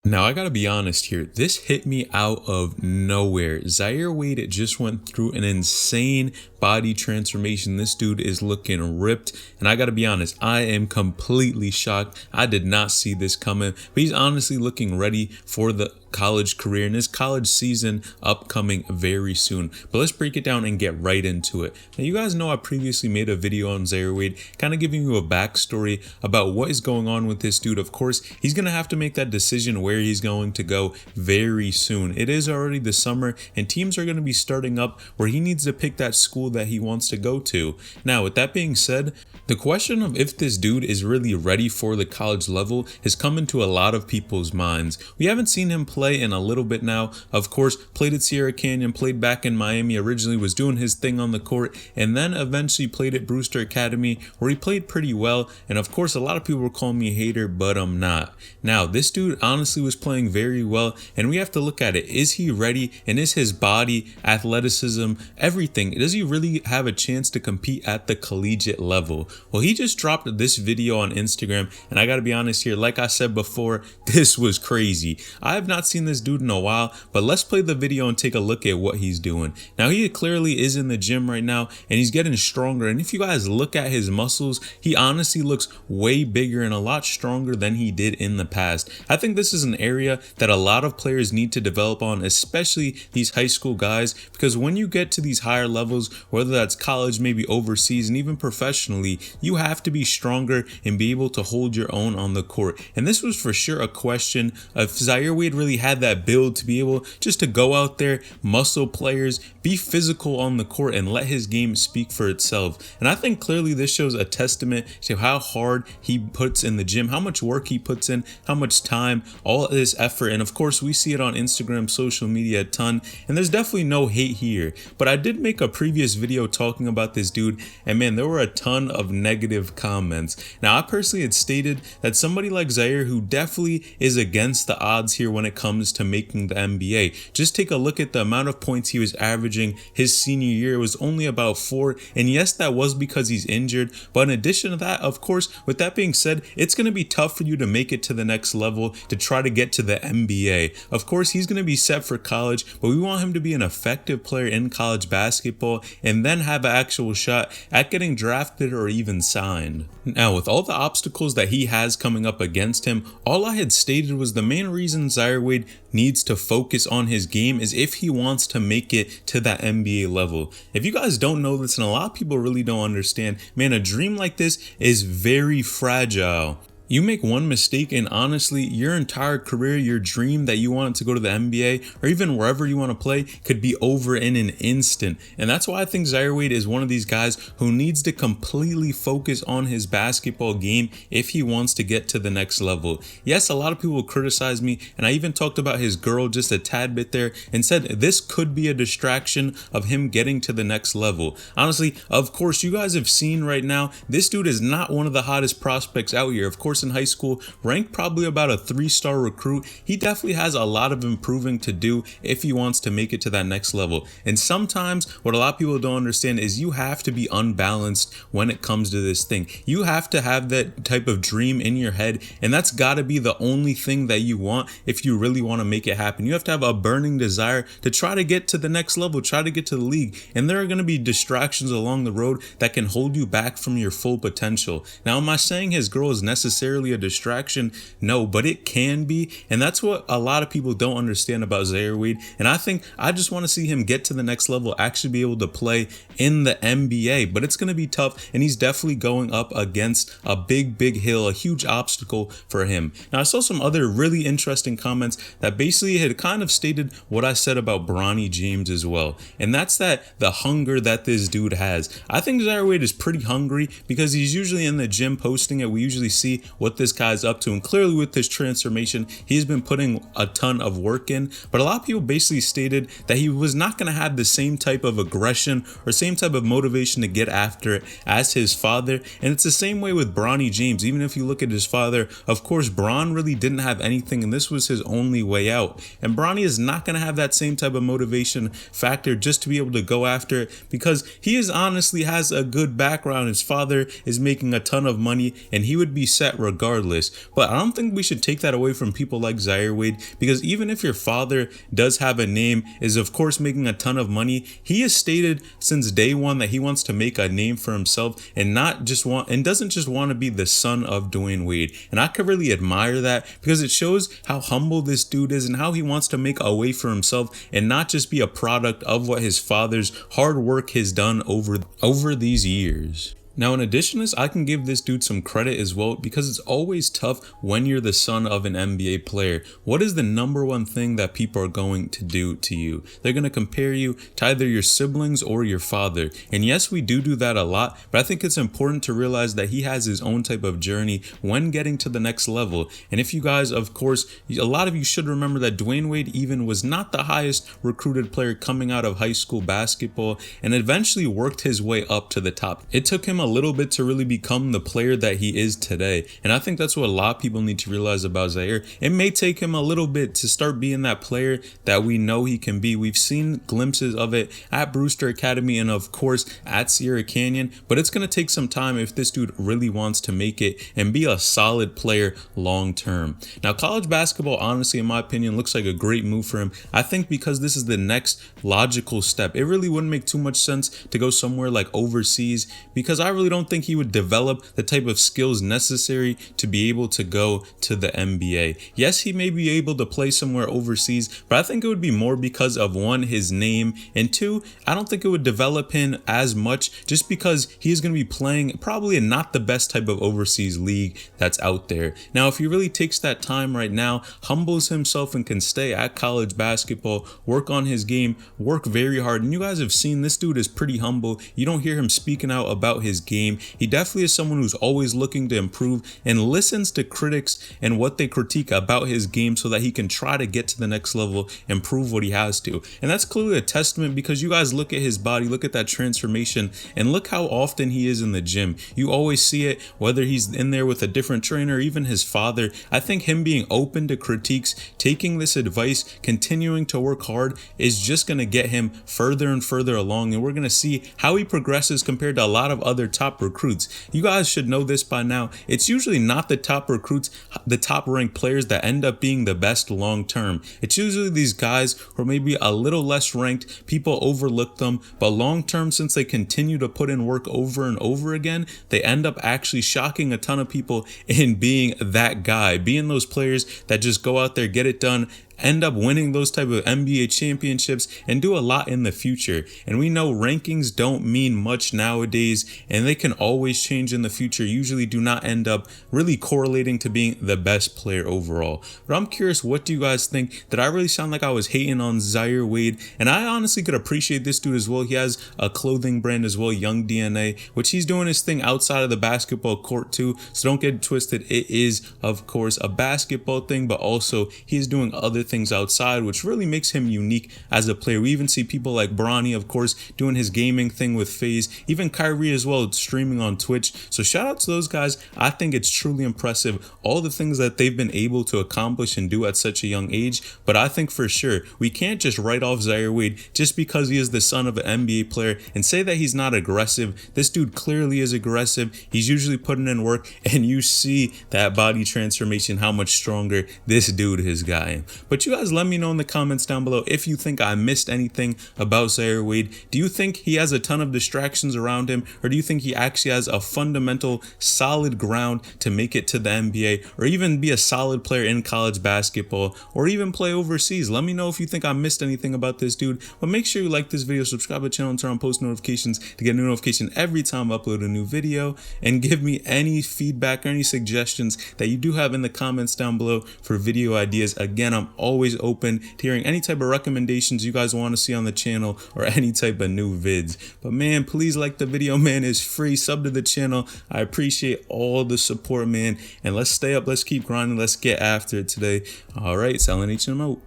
Now, I gotta be honest here. This hit me out of nowhere. Zaire Wade just went through an insane body transformation. This dude is looking ripped. And I gotta be honest, I am completely shocked. I did not see this coming. But he's honestly looking ready for the college career and his college season upcoming very soon. But let's break it down and get right into it. Now, you guys know I previously made a video on Zaire Wade, kind of giving you a backstory about what is going on with this dude. Of course, he's gonna have to make that decision where he's going to go very soon. It is already the summer and teams are going to be starting up where he needs to pick that school that he wants to go to. Now, with that being said, the question of if this dude is really ready for the college level has come into a lot of people's minds. We haven't seen him play in a little bit now. Of course, played at Sierra Canyon, played back in Miami originally, was doing his thing on the court, and then eventually played at Brewster Academy where he played pretty well. And of course, a lot of people were calling me a hater, but I'm not. Now, this dude honestly was playing very well, and we have to look at it. Is he ready? And is his body, athleticism, everything, does he really have a chance to compete at the collegiate level? Well, he just dropped this video on Instagram, and I gotta be honest here, like I said before, this was crazy. I have not seen this dude in a while, but let's play the video and take a look at what he's doing. Now, he clearly is in the gym right now, and he's getting stronger, and if you guys look at his muscles, he honestly looks way bigger and a lot stronger than he did in the past. I think this is an area that a lot of players need to develop on, especially these high school guys, because when you get to these higher levels, whether that's college, maybe overseas, and even professionally, you have to be stronger and be able to hold your own on the court. And this was for sure a question if Zaire Wade really had that build to be able just to go out there, muscle players, be physical on the court, and let his game speak for itself. And I think clearly this shows a testament to how hard he puts in the gym, how much work he puts in, how much time, all this effort. And of course, we see it on Instagram, social media a ton, and there's definitely no hate here. But I did make a previous video talking about this dude, and man, there were a ton of negative comments. Now, I personally had stated that somebody like Zaire, who definitely is against the odds here when it comes to making the NBA, just take a look at the amount of points he was averaging his senior year. It was only about 4, and yes, that was because he's injured, but in addition to that, of course, with that being said, it's going to be tough for you to make it to the next level to try to get to the NBA. Of course, he's going to be set for college, but we want him to be an effective player in college basketball and then have an actual shot at getting drafted or even signed. Now, with all the obstacles that he has coming up against him, all I had stated was the main reason Zaire Wade needs to focus on his game is if he wants to make it to that NBA level. If you guys don't know this, and a lot of people really don't understand, man, a dream like this is very fragile. You make one mistake and honestly, your entire career, your dream that you wanted to go to the NBA or even wherever you want to play could be over in an instant. And that's why I think Zaire Wade is one of these guys who needs to completely focus on his basketball game if he wants to get to the next level. Yes, a lot of people will criticize me, and I even talked about his girl just a tad bit there and said this could be a distraction of him getting to the next level. Honestly, of course, you guys have seen right now, this dude is not one of the hottest prospects out here. Of course, in high school, ranked probably about a 3-star recruit. He definitely has a lot of improving to do if he wants to make it to that next level. And sometimes what a lot of people don't understand is you have to be unbalanced when it comes to this thing. You have to have that type of dream in your head, and that's got to be the only thing that you want if you really want to make it happen. You have to have a burning desire to try to get to the next level, try to get to the league, and there are going to be distractions along the road that can hold you back from your full potential. Now, am I saying his girl is necessarily a distraction? No, but it can be, and that's what a lot of people don't understand about Zaire Wade. And I just want to see him get to the next level, actually be able to play in the NBA, but it's going to be tough, and he's definitely going up against a big hill, a huge obstacle for him. Now, I saw some other really interesting comments that basically had kind of stated what I said about Bronny James as well, and that's that the hunger that this dude has. I think Zaire Wade is pretty hungry because he's usually in the gym posting it. We usually see what this guy's up to, and clearly with this transformation, he's been putting a ton of work in, but a lot of people basically stated that he was not going to have the same type of aggression or same type of motivation to get after it as his father. And it's the same way with Bronny James. Even if you look at his father, of course, Bron really didn't have anything, and this was his only way out. And Bronny is not going to have that same type of motivation factor just to be able to go after it, because he honestly has a good background. His father is making a ton of money, and he would be set regardless. But I don't think we should take that away from people like Zaire Wade, because even if your father does have a name, is of course making a ton of money, he has stated since day one that he wants to make a name for himself and doesn't just want to be the son of Dwayne Wade. And I could really admire that, because it shows how humble this dude is and how he wants to make a way for himself and not just be a product of what his father's hard work has done over these years. Now, in addition to this, I can give this dude some credit as well, because it's always tough when you're the son of an NBA player. What is the number one thing that people are going to do to you? They're going to compare you to either your siblings or your father. And yes, we do that a lot, but I think it's important to realize that he has his own type of journey when getting to the next level. And if you guys, of course, a lot of you should remember that Dwayne Wade even was not the highest recruited player coming out of high school basketball, and eventually worked his way up to the top. It took him a little bit to really become the player that he is today. And I think that's what a lot of people need to realize about Zaire. It may take him a little bit to start being that player that we know he can be. We've seen glimpses of it at Brewster Academy and of course at Sierra Canyon, but it's going to take some time if this dude really wants to make it and be a solid player long term. Now, college basketball, honestly, in my opinion, looks like a great move for him. I think because this is the next logical step. It really wouldn't make too much sense to go somewhere like overseas, because I really don't think he would develop the type of skills necessary to be able to go to the NBA. Yes, he may be able to play somewhere overseas, but I think it would be more because of one, his name, and two, I don't think it would develop him as much, just because he's going to be playing probably in not the best type of overseas league that's out there. Now, if he really takes that time right now, humbles himself, and can stay at college basketball, work on his game, work very hard, and you guys have seen this dude is pretty humble. You don't hear him speaking out about his game. He definitely is someone who's always looking to improve and listens to critics and what they critique about his game so that he can try to get to the next level and prove what he has to. And that's clearly a testament, because you guys look at his body, look at that transformation, and look how often he is in the gym. You always see it, whether he's in there with a different trainer or even his father. I think him being open to critiques, taking this advice, continuing to work hard is just going to get him further and further along, and we're going to see how he progresses compared to a lot of other top recruits. You guys should know this by now. It's usually not the top recruits, the top ranked players that end up being the best long term. It's usually these guys who are maybe a little less ranked, people overlook them, but long term, since they continue to put in work over and over again, they end up actually shocking a ton of people in being that guy, being those players that just go out there, get it done, end up winning those type of NBA championships, and do a lot in the future. And we know rankings don't mean much nowadays, and they can always change in the future, usually do not end up really correlating to being the best player overall. But I'm curious, what do you guys think? Did I really sound like I was hating on Zaire Wade? And I honestly could appreciate this dude as well. He has a clothing brand as well, Young DNA, which he's doing his thing outside of the basketball court too, so don't get it twisted. It is, of course, a basketball thing, but also he's doing other things outside, which really makes him unique as a player. We even see people like Bronny, of course, doing his gaming thing with FaZe, even Kyrie as well, streaming on Twitch. So shout out to those guys. I think it's truly impressive, all the things that they've been able to accomplish and do at such a young age. But I think for sure we can't just write off Zaire Wade just because he is the son of an NBA player and say that he's not aggressive. This dude clearly is aggressive. He's usually putting in work, and you see that body transformation, how much stronger this dude has gotten. But you guys let me know in the comments down below if you think I missed anything about Zaire Wade. Do you think he has a ton of distractions around him, or do you think he actually has a fundamental solid ground to make it to the NBA, or even be a solid player in college basketball, or even play overseas? Let me know if you think I missed anything about this dude. But make sure you like this video, subscribe to the channel, and turn on post notifications to get a new notification every time I upload a new video, and give me any feedback or any suggestions that you do have in the comments down below for video ideas. Again, I'm always open to hearing any type of recommendations you guys want to see on the channel, or any type of new vids. But man, please like the video, man. It's free. Sub to the channel. I appreciate all the support, man. And let's stay up, let's keep grinding, let's get after it today. All right, selling H&M out.